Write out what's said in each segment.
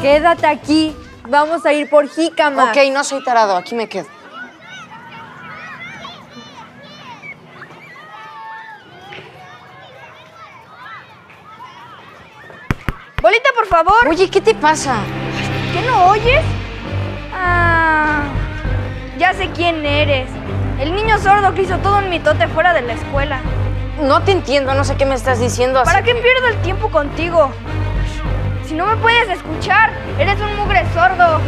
Quédate aquí. Vamos a ir por jícamas. Ok, no soy tarado. Aquí me quedo. Bolita, por favor. Oye, ¿qué te pasa? ¿Qué no oyes? Ah, ya sé quién eres. El niño sordo que hizo todo un mitote fuera de la escuela. No te entiendo, no sé qué me estás diciendo. ¿Para qué pierdo el tiempo contigo? Si no me puedes escuchar, eres un mugre sordo.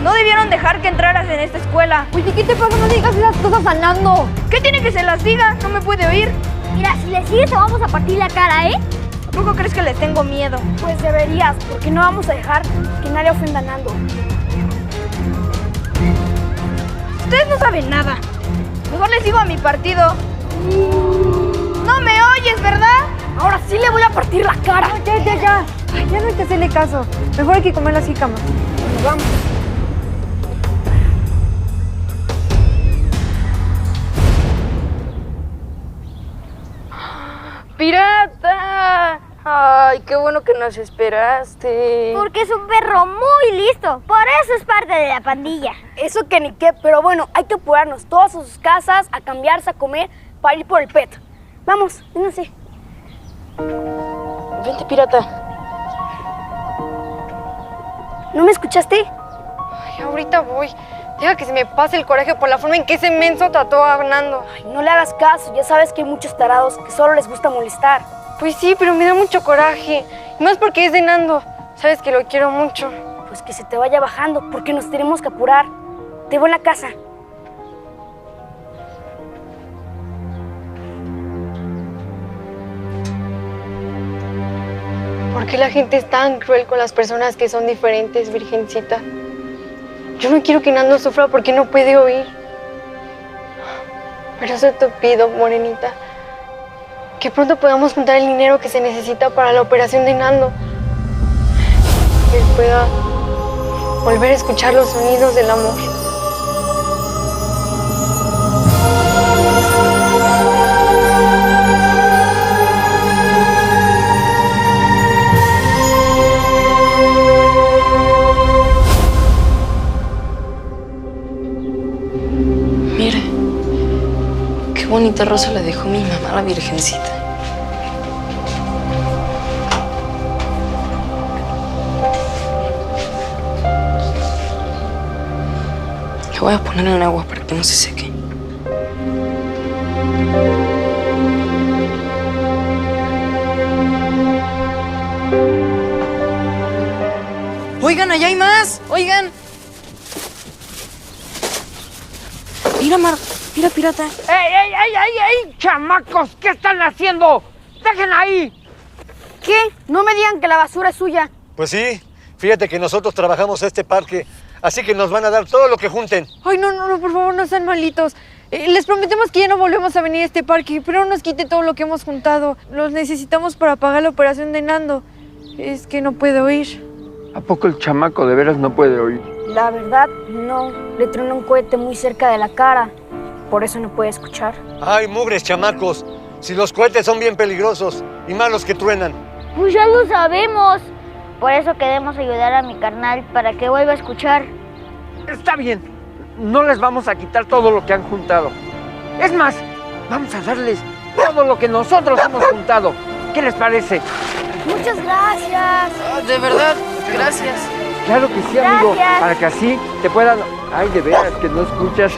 No debieron dejar que entraras en esta escuela. Oye, ¿qué te pasa? No digas esas cosas a Nando. ¿Qué tiene que se las diga? No me puede oír. Mira, si le sigues te vamos a partir la cara, ¿eh? ¿A poco crees que les tengo miedo? Pues deberías, porque no vamos a dejar que nadie ofenda a Nando. Ustedes no saben nada. Mejor les digo a mi partido. No me oyes, ¿verdad? Ahora sí le voy a partir la cara. No, ya. Ay, ya no hay que hacerle caso. Mejor hay que comer las jícamas. Vamos. ¡Pirata! Ay, qué bueno que nos esperaste. Porque es un perro muy listo. Por eso es parte de la pandilla. Eso que ni qué, pero bueno, hay que apurarnos todos a sus casas, a cambiarse, a comer, para ir por el pet. Vamos, no sé. Vente, pirata. ¿No me escuchaste? Ay, ahorita voy. Deja que se me pase el coraje por la forma en que ese menso trató a Nando. Ay, no le hagas caso, ya sabes que hay muchos tarados que solo les gusta molestar. Pues sí, pero me da mucho coraje. Y más porque es de Nando. Sabes que lo quiero mucho. Pues que se te vaya bajando, porque nos tenemos que apurar. Te veo en la casa. ¿Por qué la gente es tan cruel con las personas que son diferentes, Virgencita? Yo no quiero que Nando sufra porque no puede oír. Pero eso te pido, Morenita, que pronto podamos juntar el dinero que se necesita para la operación de Nando. Que él pueda volver a escuchar los sonidos del amor. Mira, qué bonita rosa le dejó mi mamá a la Virgencita. La voy a poner en agua para que no se seque. Oigan, allá hay más. Oigan. Mira, mira, pirata. ¡Ey! ¡Chamacos! ¿Qué están haciendo? ¡Déjenla ahí! ¿Qué? No me digan que la basura es suya. Pues sí, fíjate que nosotros trabajamos este parque, así que nos van a dar todo lo que junten. Ay, no, por favor, no sean malitos. Les prometemos que ya no volvemos a venir a este parque, pero no nos quite todo lo que hemos juntado. Los necesitamos para pagar la operación de Nando. Es que no puede oír. ¿A poco el chamaco de veras no puede oír? La verdad, no. Le tronó un cohete muy cerca de la cara. Por eso no puede escuchar. Ay, mugres chamacos, si los cohetes son bien peligrosos y malos que truenan. Pues ya lo sabemos. Por eso queremos ayudar a mi carnal para que vuelva a escuchar. Está bien. No les vamos a quitar todo lo que han juntado. Es más, vamos a darles todo lo que nosotros hemos juntado. ¿Qué les parece? Muchas gracias. De verdad, gracias. Claro que sí, amigo. Gracias. Para que así te puedan... Ay, de veras que no escuchas.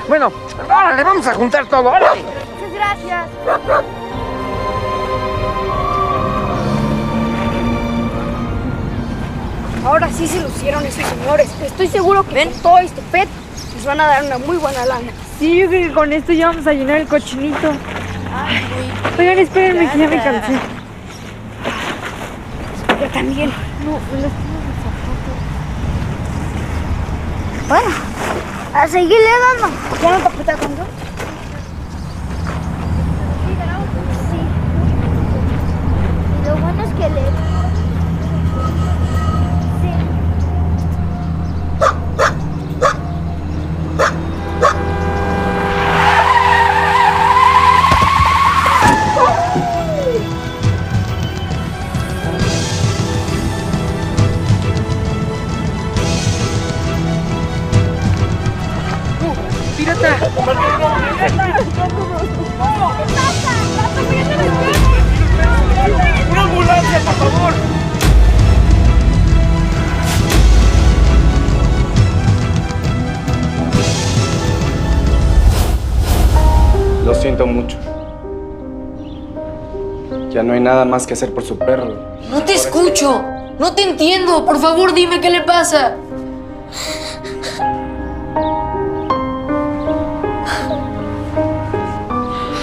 Bueno, órale, vamos a juntar todo. ¡Órale! Muchas gracias. Ahora sí se lucieron esos señores. Estoy seguro que con todo este pet les van a dar una muy buena lana. Sí, yo creo que con esto ya vamos a llenar el cochinito. Oigan, espérenme que ya me cansé. Yo también. No, me Bueno, a seguirle dando. ¿Ya no te apretas tanto? Sí. Lo bueno es que le... ¡Una ambulancia, por favor! Lo siento mucho. Ya no hay nada más que hacer por su perro. No te escucho. No te entiendo. Por favor, dime qué le pasa.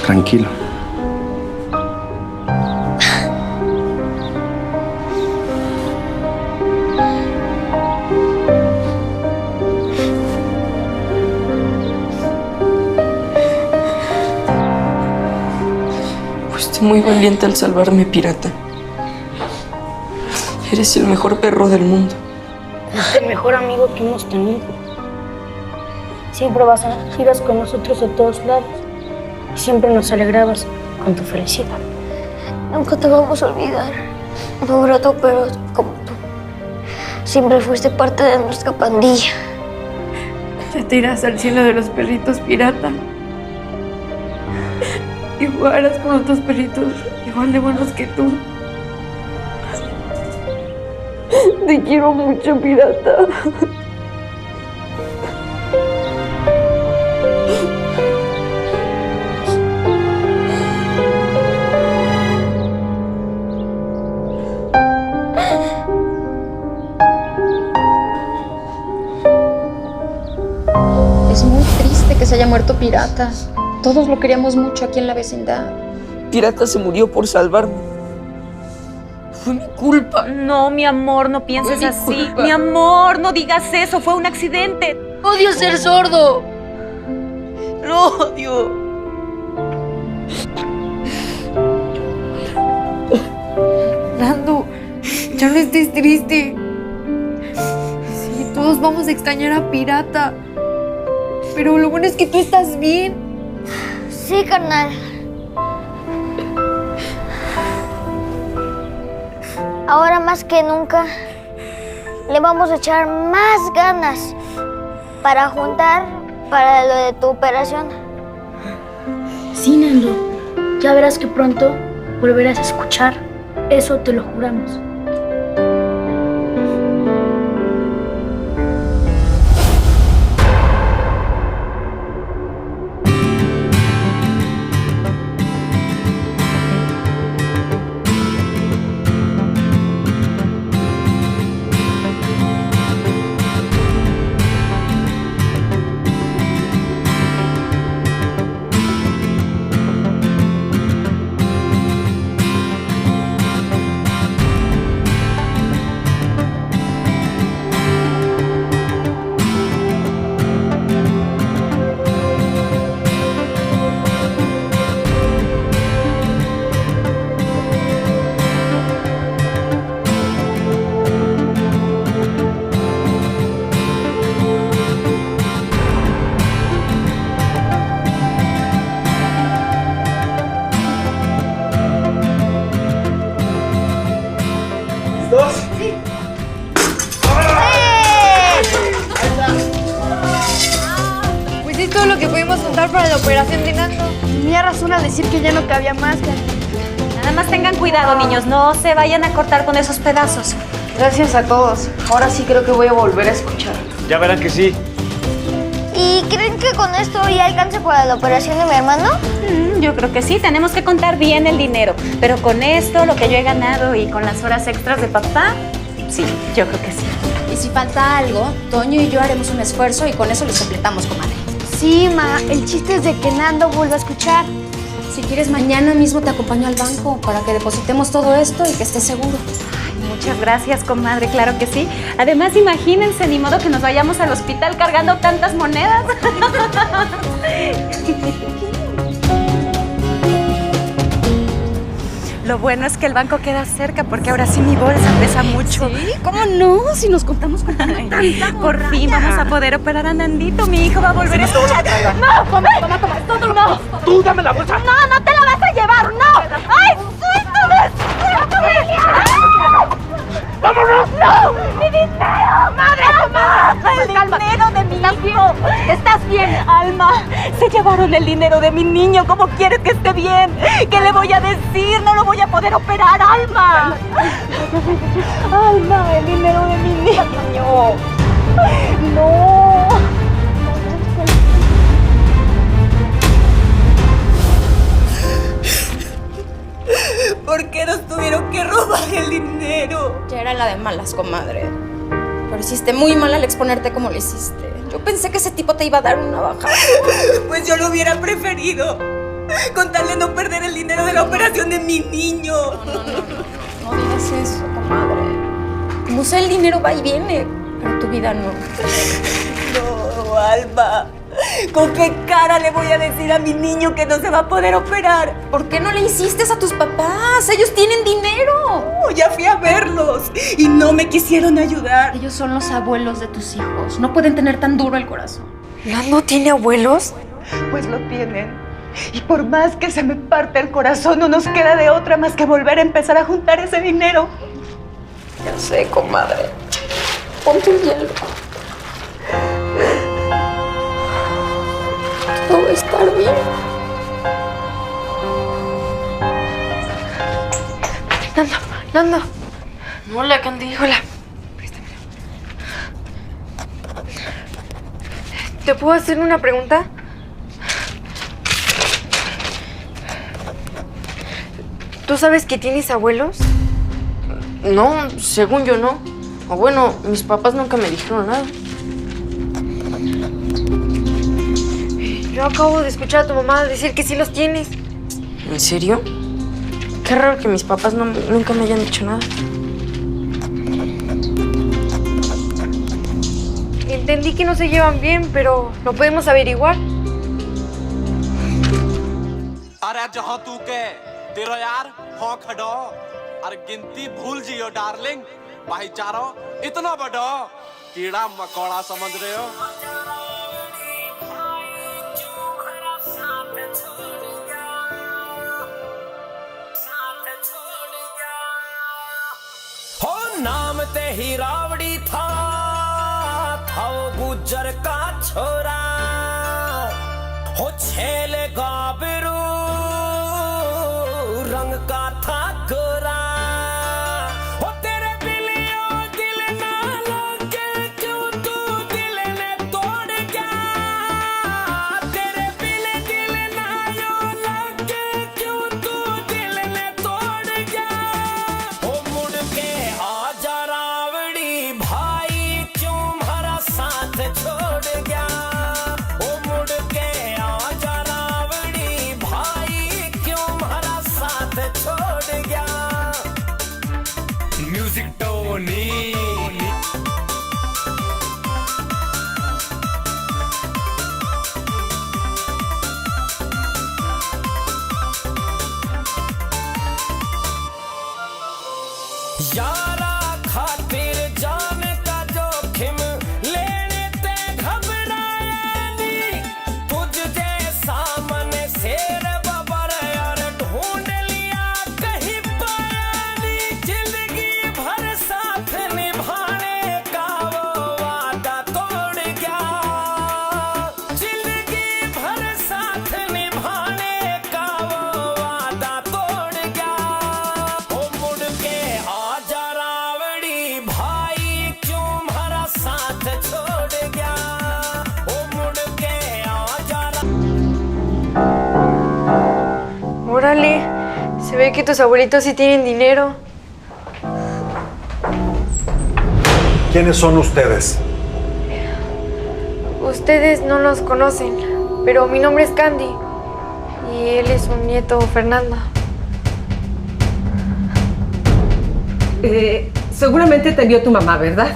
Tranquilo. Fuiste muy valiente al salvarme, pirata. Eres el mejor perro del mundo. Es el mejor amigo que hemos tenido. Siempre ibas con nosotros a todos lados. Y siempre nos alegrabas con tu felicidad. Nunca te vamos a olvidar. No grato, pero como tú. Siempre fuiste parte de nuestra pandilla. Ya te irás al cielo de los perritos pirata. Y jugarás con otros perritos igual de buenos que tú. Te quiero mucho, pirata. Es muy triste que se haya muerto Pirata. Todos lo queríamos mucho aquí en la vecindad. Pirata se murió por salvarme. Fue mi culpa. No, mi amor, no pienses Fue mi así. culpa. Mi amor, no digas eso, fue un accidente. Odio ser sordo. Lo odio. Nando, ya no estés triste. Sí, todos vamos a extrañar a Pirata. Pero lo bueno es que tú estás bien. Sí, carnal. Ahora más que nunca le vamos a echar más ganas para juntar para lo de tu operación. Sí, Nando. Ya verás que pronto volverás a escuchar. Eso te lo juramos. Pues es todo lo que pudimos juntar para la operación de Nando. Tenía razón al decir que ya no cabía más. Nada más tengan cuidado, niños, no se vayan a cortar con esos pedazos. Gracias a todos. Ahora sí creo que voy a volver a escuchar. Ya verán que sí. ¿Y creen que con esto ya alcance para la operación de mi hermano? Yo creo que sí, tenemos que contar bien el dinero. Pero con esto, lo que yo he ganado y con las horas extras de papá, sí, yo creo que sí. Y si falta algo, Toño y yo haremos un esfuerzo y con eso lo completamos, comadre. Sí, ma. El chiste es de que Nando vuelva a escuchar. Si quieres, mañana mismo te acompaño al banco para que depositemos todo esto y que estés seguro. Muchas gracias, comadre, claro que sí. Además, imagínense, ni modo que nos vayamos al hospital cargando tantas monedas. Lo bueno es que el banco queda cerca porque ahora sí mi bolsa pesa mucho. ¿Sí? ¿Cómo no? Si nos contamos con tanta Por fin vamos a poder operar a Nandito. Mi hijo va a volver a escuchar. No, toma, todo no. ¡Tú dame la bolsa! No, no te la vas a llevar, no. ¡Ay, suéltame! ¡Vámonos! ¡No! ¡Mi dinero! ¡Madre! ¡El dinero de mi hijo! ¡Estás tiene? Alma, se llevaron el dinero de mi niño. ¿Cómo quieres que esté bien? ¿Qué le voy a decir? No lo voy a poder operar, Alma. Alma, el dinero de mi niño. No. ¿Por qué nos tuvieron que robar el dinero? Ya era la de malas, comadre. Pero hiciste muy mal al exponerte como lo hiciste. Yo pensé que ese tipo te iba a dar una bajada. Pues yo lo hubiera preferido. Con tal de no perder el dinero de la operación de mi niño. No digas eso, comadre. Como sea, el dinero va y viene, pero tu vida no. No, Alma. ¿Con qué cara le voy a decir a mi niño que no se va a poder operar? ¿Por qué no le insistes a tus papás? Ellos tienen dinero. Ya fui a verlos y no me quisieron ayudar. Ellos son los abuelos de tus hijos. No pueden tener tan duro el corazón. ¿Nando tiene abuelos? Pues lo tienen. Y por más que se me parte el corazón, no nos queda de otra más que volver a empezar a juntar ese dinero. Ya sé, comadre. Ponte un hielo. Todo va a estar bien. Nando. Hola, Candy. Hola. Préstamelo. ¿Te puedo hacer una pregunta? ¿Tú sabes que tienes abuelos? No, según yo no. O bueno, mis papás nunca me dijeron nada. Yo acabo de escuchar a tu mamá decir que sí los tienes. ¿En serio? Qué raro que mis papás nunca me hayan dicho nada. Entendí que no se llevan bien, pero lo podemos averiguar. अरे जहाँ तू के तेरा यार हाँ खड़ो अरे गिनती भूल जियो डार्लिंग भाईचारा इतना बड़ा कीड़ा मकोड़ा समझ रहे हो हो नाम ते ही रावड़ी था वो गुजर का छोरा हो छेले गाबरू रंग का था गोरा हो तेरे दिलियो दिल ना लगे क्यों तू दिल ने तोड़ गया तेरे दिल ना यो लगे क्यों तू दिल ने तोड़ गया हो मुड़ के आजा रावड़ी भाई क्यों हमारा साथ छोड़ गया ओ मुड़ के आजा रावड़ी भाई क्यों हमारा साथ छोड़ गया म्यूजिक टोनी यारा खातिर जान का जोखिम लेने ते घबराया नहीं तुझ जैसा मन शेर बबर यार ढूंढ लिया कहीं पाया नहीं जिंदगी भर साथ निभाने का वो वादा तोड़ गया जिंदगी भर साथ निभाने का वो वादा तोड़ गया ओ मुड़ के आजा रावड़ी भाई क्यों हमारा साथ छोड़ गया ओ मुड़ के आजा Órale, se ve que tus abuelitos sí tienen dinero. ¿Quiénes son ustedes? Ustedes no los conocen, pero mi nombre es Candy y él es un nieto, Fernanda. Seguramente te vio tu mamá, ¿verdad?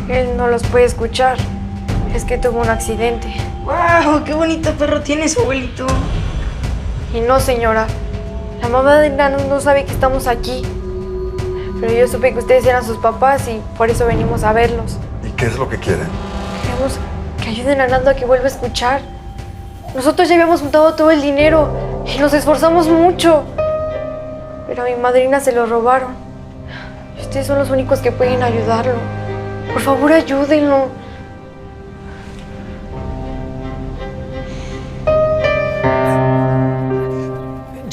Él no los puede escuchar, es que tuvo un accidente. ¡Wow! ¡Qué bonito perro tiene su abuelito! Y no, señora, la mamá de Nano no sabe que estamos aquí. Pero yo supe que ustedes eran sus papás y por eso venimos a verlos. ¿Y qué es lo que quieren? Queremos que ayuden a Nando a que vuelva a escuchar. Nosotros ya habíamos juntado todo el dinero y nos esforzamos mucho. Pero a mi madrina se lo robaron. Ustedes son los únicos que pueden ayudarlo. Por favor, ayúdenlo.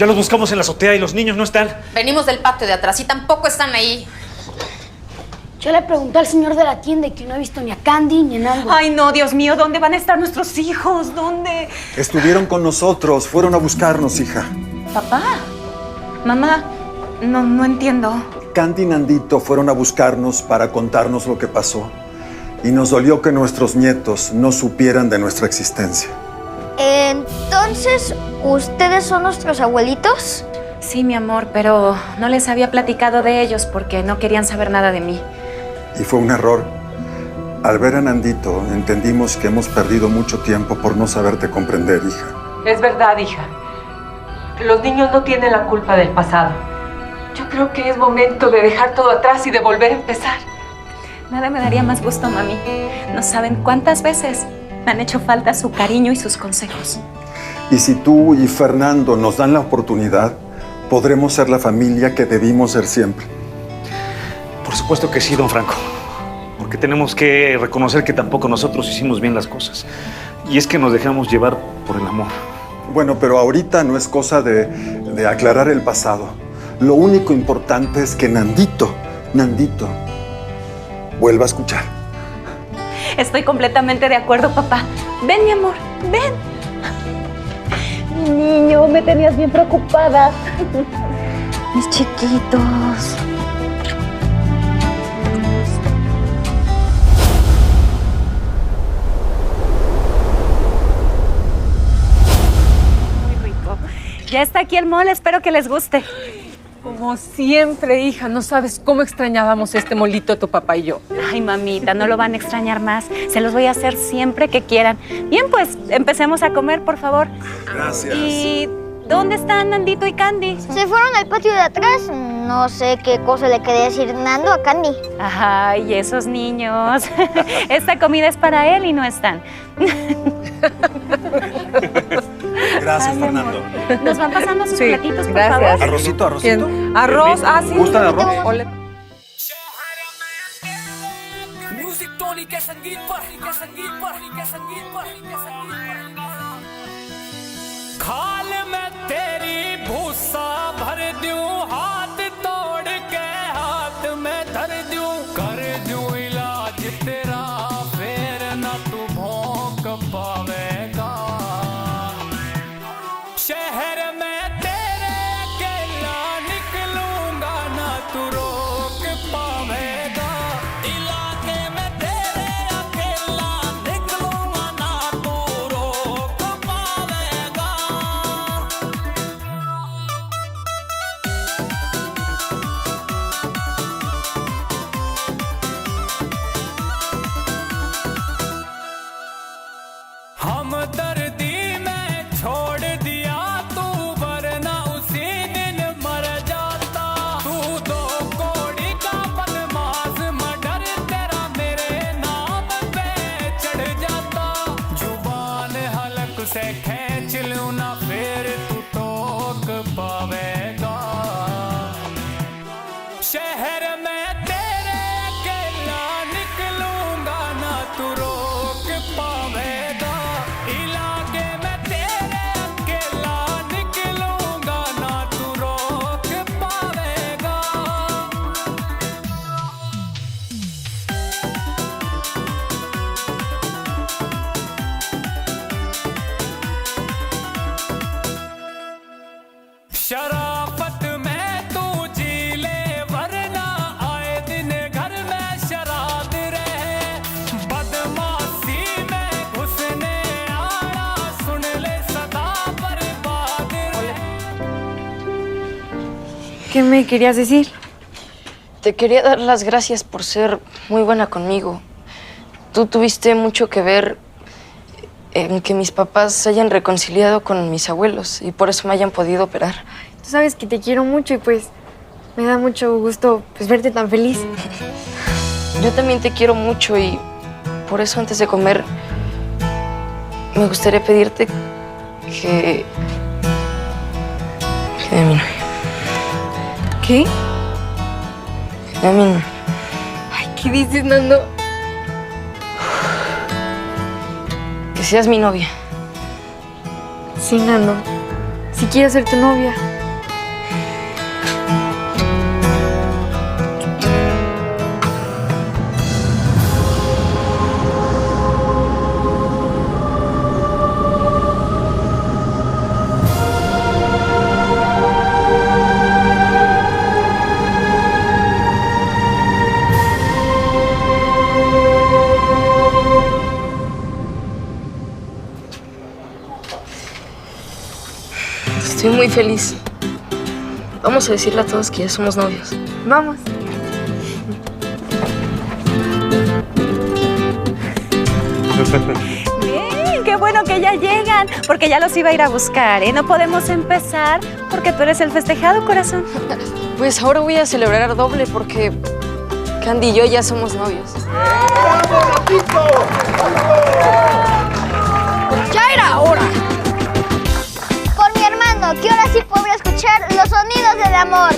Ya los buscamos en la azotea y los niños no están. Venimos del patio de atrás y tampoco están ahí. Yo le pregunté al señor de la tienda y que no ha visto ni a Candy ni a Nando. Ay, no, Dios mío, ¿dónde van a estar nuestros hijos? ¿Dónde? Estuvieron con nosotros, fueron a buscarnos, hija. Papá, mamá, no entiendo. Candy y Nandito fueron a buscarnos para contarnos lo que pasó. Y nos dolió que nuestros nietos no supieran de nuestra existencia. Entonces, ¿ustedes son nuestros abuelitos? Sí, mi amor, pero no les había platicado de ellos porque no querían saber nada de mí. Y fue un error. Al ver a Nandito, entendimos que hemos perdido mucho tiempo por no saberte comprender, hija. Es verdad, hija. Los niños no tienen la culpa del pasado. Yo creo que es momento de dejar todo atrás y de volver a empezar. Nada me daría más gusto, mami. No saben cuántas veces me han hecho falta su cariño y sus consejos. Y si tú y Fernando nos dan la oportunidad, podremos ser la familia que debimos ser siempre. Por supuesto que sí, don Franco. Porque tenemos que reconocer que tampoco nosotros hicimos bien las cosas. Y es que nos dejamos llevar por el amor. Bueno, pero ahorita no es cosa de aclarar el pasado. Lo único importante es que Nandito vuelva a escuchar. Estoy completamente de acuerdo, papá. Ven, mi amor, ven. Mi niño, me tenías bien preocupada. Mis chiquitos. Muy rico. Ya está aquí el mole, espero que les guste. Como siempre, hija, no sabes cómo extrañábamos este molito tu papá y yo. Ay, mamita, no lo van a extrañar más. Se los voy a hacer siempre que quieran. Bien, pues, empecemos a comer, por favor. Gracias. ¿Y dónde están Nandito y Candy? Se fueron al patio de atrás. No sé qué cosa le quería decir Nando a Candy. Ay, esos niños. Esta comida es para él y no están. Gracias, Fernando. Nos van pasando sus platitos, por gracias. favor. Arrocito. ¿Quién? Arroz, sí. ¿Gustan arroz? Ole. Music Tony के संगीत पर खाल में तेरी भूसा भर दूं हाथ तोड़ के हाथ में धर दूं कर दूं इलाज तेरा फिर न तू भौंक पावेगा शहर में तेरे अकेला निकलूंगा ना तू रोक पावेगा इलाके में तेरे अकेला निकलूंगा ना तू रोक पावेगा हम दर्दी में छोड़ दिया तू वरना उसी दिन मर जाता तू दो कोड़ी का बदमाश मर्डर तेरा मेरे नाम पे चढ़ जाता जुबान हलक से खींच लूं ना फिर तू टोक पावेगा शहर में तेरे अकेला निकलूंगा ना तू रोक पावेगा इलाके में तेरे अकेला निकलूंगा ना तू रोक पावेगा शराफत में तू जी ले वरना आए दिन घर में शराब रहे बदमाशी में घुसने आना सुन ले सदा बर्बाद रहे ¿Qué me querías decir? Te quería dar las gracias por ser muy buena conmigo. Tú tuviste mucho que ver en que mis papás se hayan reconciliado con mis abuelos y por eso me hayan podido operar. Tú sabes que te quiero mucho y pues me da mucho gusto pues verte tan feliz. Yo también te quiero mucho y por eso antes de comer me gustaría pedirte que de mi novia. ¿Qué? Que de mi novia. Ay, ¿qué dices, Nando? Que seas mi novia. Sí, Nando. Si quiero ser tu novia. Estoy muy feliz. Vamos a decirle a todos que ya somos novios. Vamos. Bien, qué bueno que ya llegan, porque ya los iba a ir a buscar, ¿eh? No podemos empezar porque tú eres el festejado, corazón. Pues ahora voy a celebrar doble porque Candy y yo ya somos novios. ¡Ya era hora! Por mi hermano, que ahora sí podría escuchar los sonidos del amor.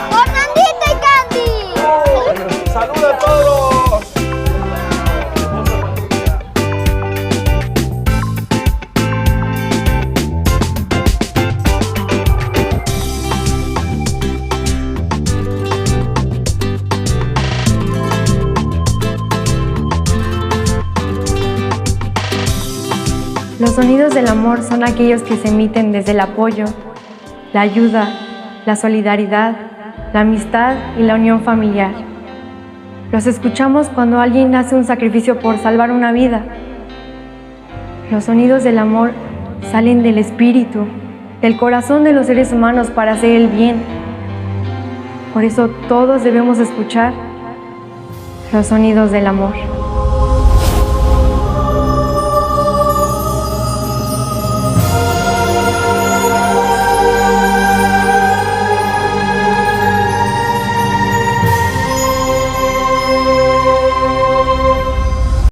¡Por Nandita y Candy! ¡Salud a todos! Los sonidos del amor son aquellos que se emiten desde el apoyo, la ayuda, la solidaridad, la amistad y la unión familiar. Los escuchamos cuando alguien hace un sacrificio por salvar una vida. Los sonidos del amor salen del espíritu, del corazón de los seres humanos para hacer el bien. Por eso todos debemos escuchar los sonidos del amor.